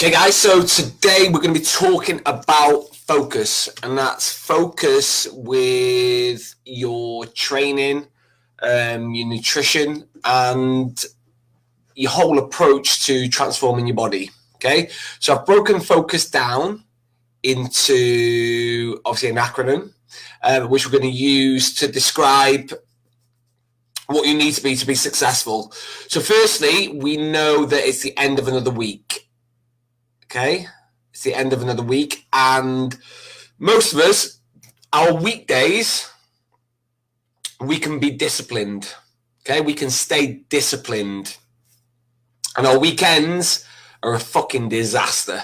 Okay guys, so today we're going to be talking about focus, and that's focus with your training, your nutrition, and your whole approach to transforming your body. Okay, so I've broken focus down into obviously an acronym, which we're going to use to describe what you need to be successful. So firstly, we know that it's the end of another week. Okay, it's the end of another week, and most of us, our weekdays, we can be disciplined. Okay, we can stay disciplined, and our weekends are a fucking disaster.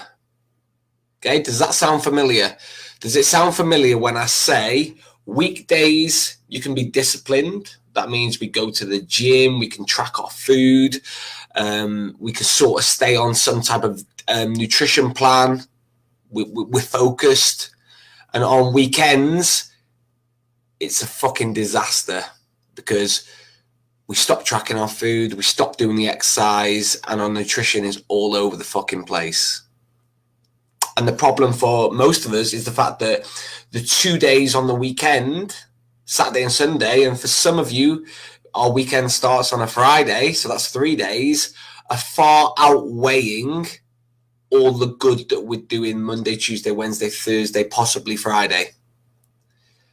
Okay, does that sound familiar? Does it sound familiar when I say weekdays you can be disciplined? That means we go to the gym, we can track our food, we can sort of stay on some type of nutrition plan. We're focused. And on weekends, it's a fucking disaster because we stop tracking our food, we stop doing the exercise, and our nutrition is all over the fucking place. And the problem for most of us is the fact that the 2 days on the weekend, Saturday and Sunday, and for some of you, our weekend starts on a Friday, so that's 3 days, are far outweighing all the good that we're doing Monday, Tuesday, Wednesday, Thursday, possibly Friday.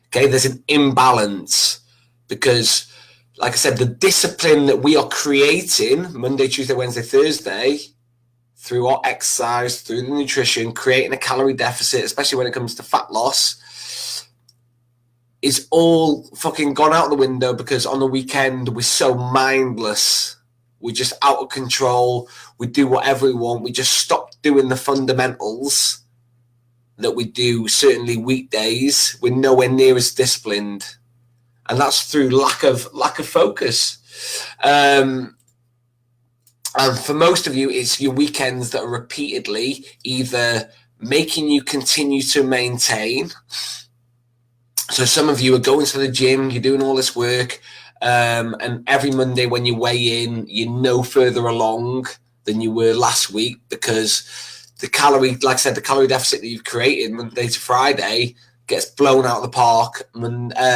Okay, there's an imbalance because, like I said, the discipline that we are creating Monday, Tuesday, Wednesday, Thursday, through our exercise, through the nutrition, creating a calorie deficit, especially when it comes to fat loss, is all fucking gone out the window because on the weekend we're so mindless. We're just out of control. We do whatever we want. We just stop doing the fundamentals that we do certainly weekdays. We're nowhere near as disciplined, and that's through lack of focus. And for most of you, it's your weekends that are repeatedly either making you continue to maintain. So some of you are going to the gym, you're doing all this work, and every Monday when you weigh in, you're no further along than you were last week because the calorie, like I said, the calorie deficit that you've created Monday to Friday gets blown out of the park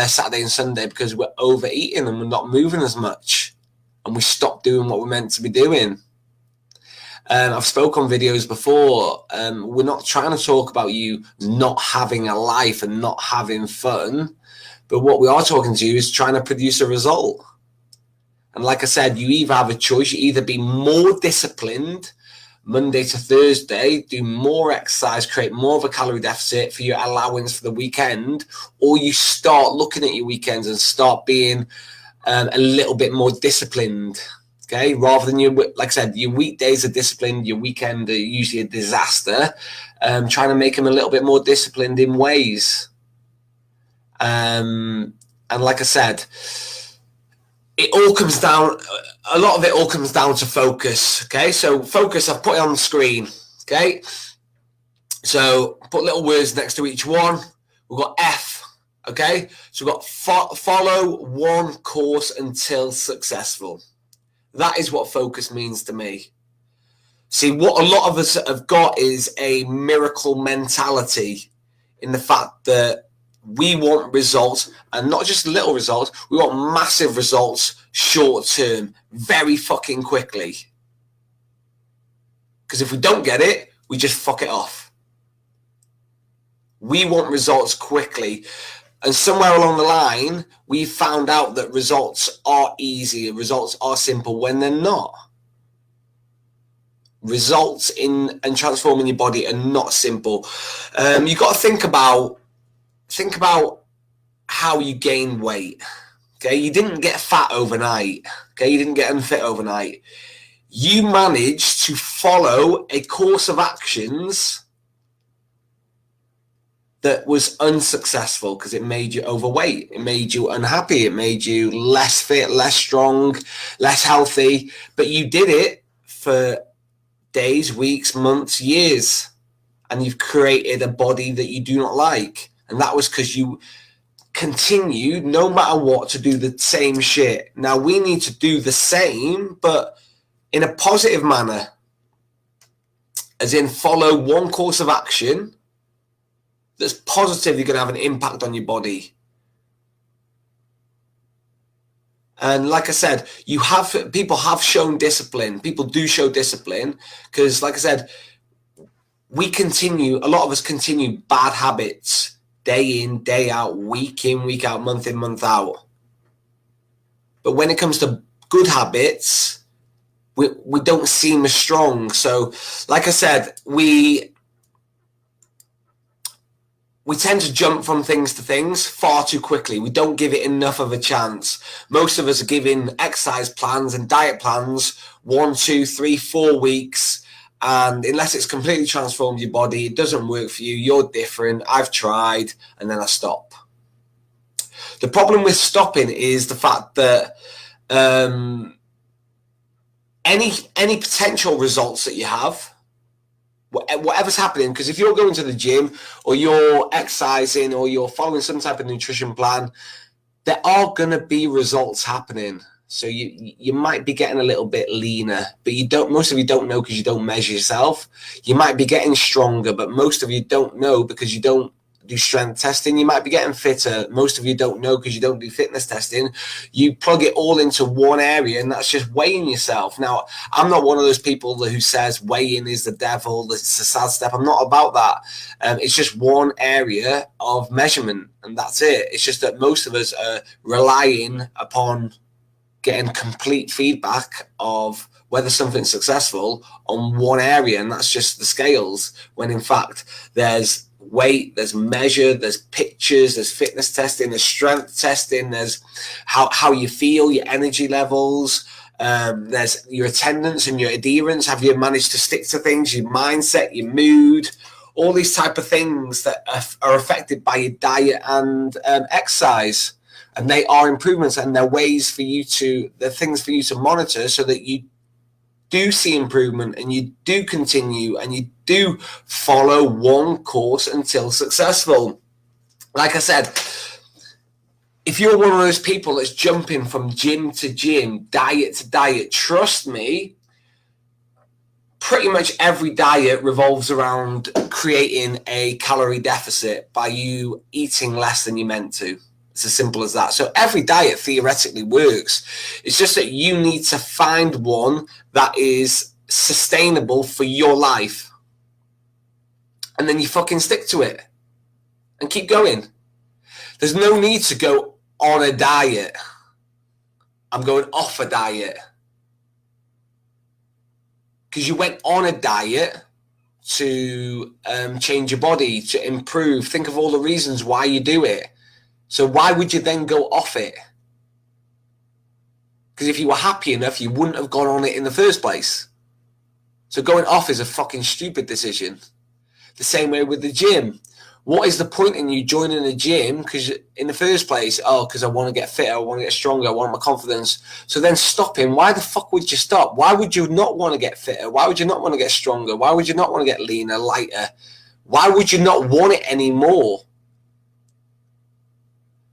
Saturday and Sunday because we're overeating and we're not moving as much, and we stop doing what we're meant to be doing. I've spoken on videos before. We're not trying to talk about you not having a life and not having fun, but what we are talking to you is trying to produce a result. And like I said, you either have a choice. You either be more disciplined Monday to Thursday, do more exercise, create more of a calorie deficit for your allowance for the weekend, or you start looking at your weekends and start being a little bit more disciplined. Okay, rather than like I said, your weekdays are disciplined, your weekend are usually a disaster. Trying to make them a little bit more disciplined in ways. And like I said, it all comes down, a lot of it all comes down to focus. Okay, so focus, I've put it on the screen. Okay, so put little words next to each one. We've got F. Okay, so we've got follow one course until successful. That is what focus means to me. See, what a lot of us have got is a miracle mentality in the fact that we want results, and not just little results, we want massive results short term, very fucking quickly. Because if we don't get it, we just fuck it off. We want results quickly. And somewhere along the line, we found out that results are easy, results are simple when they're not. Results in and transforming your body are not simple. You've got to think about how you gain weight. Okay, you didn't get fat overnight. Okay, you didn't get unfit overnight. You managed to follow a course of actions that was unsuccessful because it made you overweight, it made you unhappy, it made you less fit, less strong, less healthy, but you did it for days, weeks, months, years, and you've created a body that you do not like. And that was because you continued, no matter what, to do the same shit. Now we need to do the same, but in a positive manner. as in follow one course of action that's positively going to have an impact on your body. And like I said, people have shown discipline. People do show discipline because, like I said, a lot of us continue bad habits day in, day out, week in, week out, month in, month out. But when it comes to good habits, we don't seem as strong. So, like I said, we tend to jump from things to things far too quickly. We don't give it enough of a chance. Most of us are giving exercise plans and diet plans 1, 2, 3, 4 weeks. And unless it's completely transformed your body, it doesn't work for you. You're different. I've tried. And then I stop. The problem with stopping is the fact that any potential results that you have, whatever's happening, because if you're going to the gym or you're exercising or you're following some type of nutrition plan, there are going to be results happening. So you might be getting a little bit leaner, but most of you don't know because you don't measure yourself. You might be getting stronger, but most of you don't know because you don't do strength testing. You might be getting fitter. Most of you don't know because you don't do fitness testing. You plug it all into one area, and that's just weighing yourself. Now, I'm not one of those people who says weighing is the devil, it's a sad step. I'm not about that. It's just one area of measurement, and that's it. It's just that most of us are relying upon getting complete feedback of whether something's successful on one area, and that's just the scales, when in fact there's weight, there's measure, there's pictures, there's fitness testing, there's strength testing, there's how you feel, your energy levels, there's your attendance and your adherence. Have you managed to stick to things, your mindset, your mood, all these type of things that are affected by your diet and exercise. And they are improvements, and they're ways for you to, they're things for you to monitor so that you do see improvement and you do continue and you do follow one course until successful. Like I said, if you're one of those people that's jumping from gym to gym, diet to diet, trust me, pretty much every diet revolves around creating a calorie deficit by you eating less than you're meant to. It's as simple as that. So every diet theoretically works. It's just that you need to find one that is sustainable for your life. And then you fucking stick to it and keep going. There's no need to go on a diet. I'm going off a diet. Because you went on a diet to change your body, to improve. Think of all the reasons why you do it. So why would you then go off it? Because if you were happy enough, you wouldn't have gone on it in the first place. So going off is a fucking stupid decision. The same way with the gym. What is the point in you joining a gym? Because in the first place, because I want to get fitter, I want to get stronger, I want my confidence. So then stopping, why the fuck would you stop? Why would you not want to get fitter? Why would you not want to get stronger? Why would you not want to get leaner, lighter? Why would you not want it anymore?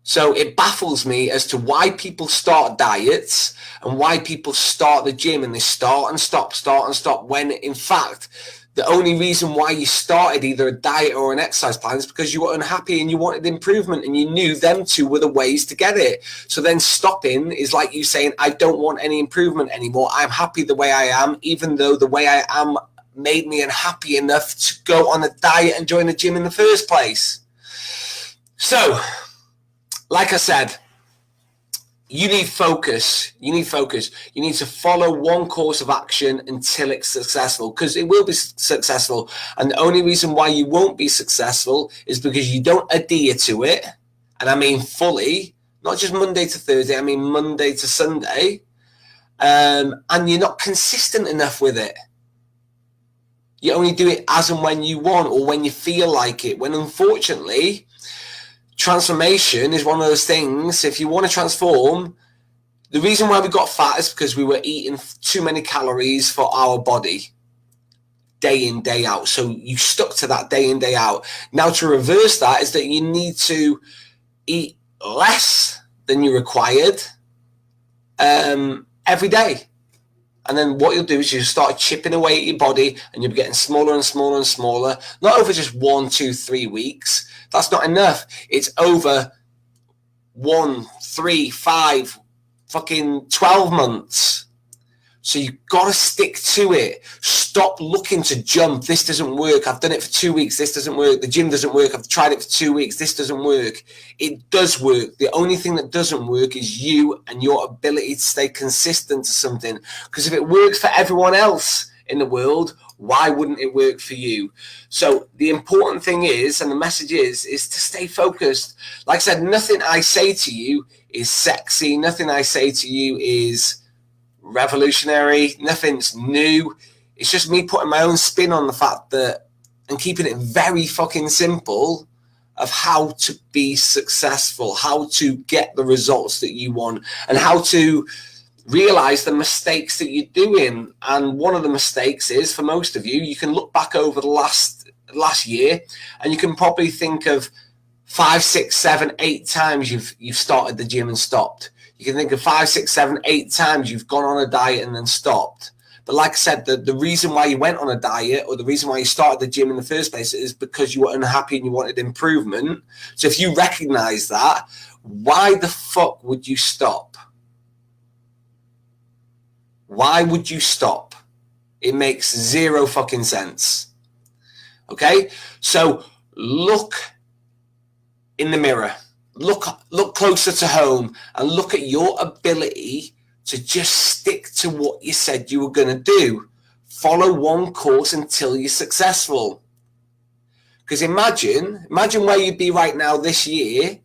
So it baffles me as to why people start diets and why people start the gym and they start and stop, when in fact, the only reason why you started either a diet or an exercise plan is because you were unhappy and you wanted improvement and you knew them two were the ways to get it. So then stopping is like you saying, I don't want any improvement anymore. I'm happy the way I am, even though the way I am made me unhappy enough to go on a diet and join the gym in the first place. So, like I said, you need focus. You need to follow one course of action until it's successful, because it will be successful. And the only reason why you won't be successful is because you don't adhere to it. And I mean fully, not just Monday to Thursday, I mean Monday to Sunday. And you're not consistent enough with it. You only do it as and when you want or when you feel like it, when unfortunately, transformation is one of those things. If you want to transform, the reason why we got fat is because we were eating too many calories for our body day in, day out. So you stuck to that day in, day out. Now to reverse that is that you need to eat less than you required every day. And then what you'll do is you start chipping away at your body, and you'll be getting smaller and smaller and smaller, not over just 1, 2, 3 weeks. That's not enough. It's over 1, 3, 5, fucking 12 months. So you've got to stick to it. Stop looking to jump. This doesn't work. I've done it for 2 weeks. This doesn't work. The gym doesn't work. I've tried it for 2 weeks. This doesn't work. It does work. The only thing that doesn't work is you and your ability to stay consistent to something. Because if it works for everyone else in the world, why wouldn't it work for you? So the important thing is, and the message is to stay focused. Like I said, nothing I say to you is sexy. Nothing I say to you is revolutionary. Nothing's new. It's just me putting my own spin on the fact that, and keeping it very fucking simple, of how to be successful, how to get the results that you want, and how to realize the mistakes that you're doing. And one of the mistakes is, for most of you, you can look back over the last year and you can probably think of 5, 6, 7, 8 times you've started the gym and stopped. You can think of 5, 6, 7, 8 times you've gone on a diet and then stopped. But like I said, the reason why you went on a diet, or the reason why you started the gym in the first place, is because you were unhappy and you wanted improvement. So if you recognize that, why the fuck would you stop? Why would you stop? It makes zero fucking sense. Okay? So look in the mirror. Look closer to home and look at your ability to just stick to what you said you were going to do. Follow one course until you're successful. Because imagine where you'd be right now this year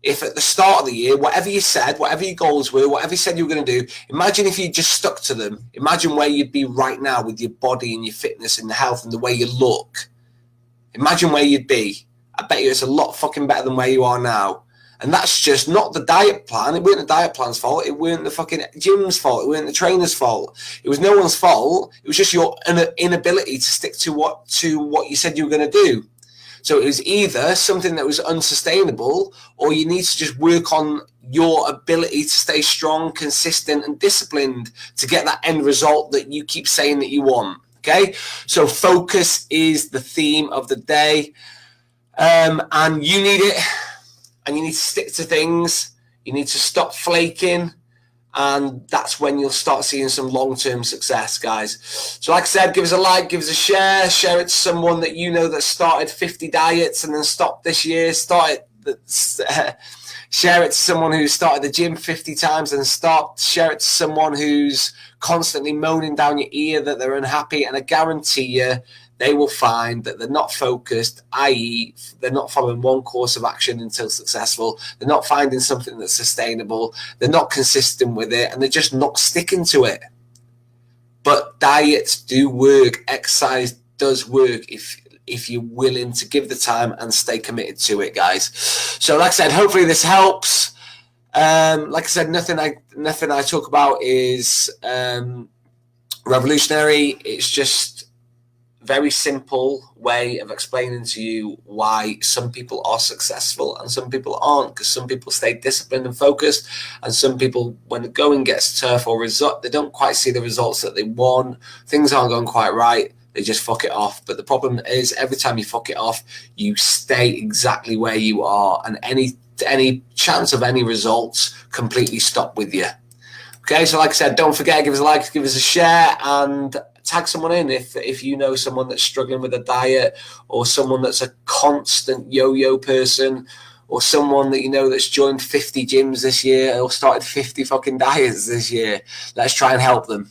if at the start of the year, whatever you said, whatever your goals were, whatever you said you were going to do, imagine if you just stuck to them. Imagine where you'd be right now with your body and your fitness and the health and the way you look. Imagine where you'd be. I bet you it's a lot fucking better than where you are now. And that's just not the diet plan. It weren't the diet plan's fault. It weren't the fucking gym's fault. It weren't the trainer's fault. It was no one's fault. It was just your inability to stick to what you said you were going to do. So it was either something that was unsustainable, or you need to just work on your ability to stay strong, consistent, and disciplined to get that end result that you keep saying that you want. Okay? So focus is the theme of the day. And you need it. And you need to stick to things. You need to stop flaking. And that's when you'll start seeing some long-term success, guys. So like I said, give us a like, give us a share. Share it to someone that you know that started 50 diets and then stopped this year. Share it to someone who started the gym 50 times and stopped. Share it to someone who's constantly moaning down your ear that they're unhappy. And I guarantee you, they will find that they're not focused, i.e. they're not following one course of action until successful. They're not finding something that's sustainable. They're not consistent with it, and they're just not sticking to it. But diets do work. Exercise does work if you're willing to give the time and stay committed to it, guys. So like I said, hopefully this helps. Like I said, nothing I talk about is revolutionary. It's just very simple way of explaining to you why some people are successful and some people aren't, because some people stay disciplined and focused, and some people, when the going gets tough or they don't quite see the results that they want, things aren't going quite right, they just fuck it off. But the problem is, every time you fuck it off, you stay exactly where you are, and any chance of any results completely stop with you. Okay, so like I said, don't forget, give us a like, give us a share, and tag someone in if you know someone that's struggling with a diet, or someone that's a constant yo-yo person, or someone that you know that's joined 50 gyms this year or started 50 fucking diets this year. Let's try and help them.